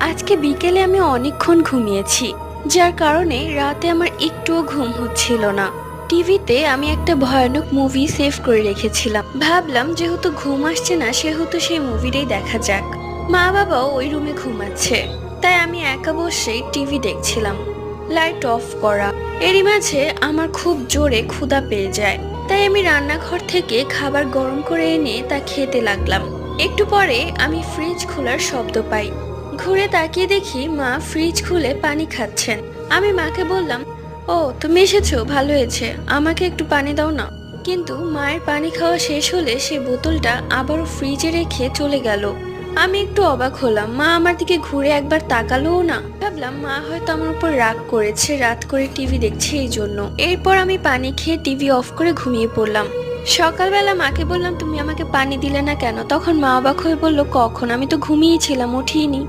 আজকে বিকেলে আমি অনেকক্ষণ ঘুমিয়েছি, যার কারণে রাতে আমার একটুও ঘুম হচ্ছিল না। টিভিতে আমি একটা ভয়ানক মুভি সেভ করে রেখেছিলাম, ভাবলাম যেহেতু ঘুম আসছে না সেহেতু সেই মুভিটাই দেখা যাক। মা বাবাও ওই রুমে ঘুমাচ্ছে, তাই আমি একা বসে টিভি দেখছিলাম, লাইট অফ করা। এরই মাঝে আমার খুব জোরে ক্ষুধা পেয়ে যায়, তাই আমি রান্নাঘর থেকে খাবার গরম করে এনে তা খেতে লাগলাম। একটু পরে আমি ফ্রিজ খোলার শব্দ পাই। ঘুরে তাকিয়ে দেখি মা ফ্রিজ খুলে পানি খাচ্ছেন। আমি মাকে বললাম, ও তুমি এসেছো, ভালো হয়েছে, আমাকে একটু পানি দাও না। কিন্তু মায়ের পানি খাওয়া শেষ হলে সে বোতলটা আবারও ফ্রিজে রেখে চলে গেল। আমি একটু অবাক হলাম, মা আমার দিকে ঘুরে একবার তাকালোও না। ভাবলাম মা হয়তো আমার উপর রাগ করেছে, রাত করে টিভি দেখছে এই জন্য। এরপর আমি পানি খেয়ে টিভি অফ করে ঘুমিয়ে পড়লাম। সকালবেলা মাকে বললাম, তুমি আমাকে পানি দিলে না কেন? তখন মা অবাক হয়ে বলল, কখন, আমি তো ঘুমিয়েছিলাম, উঠিনি।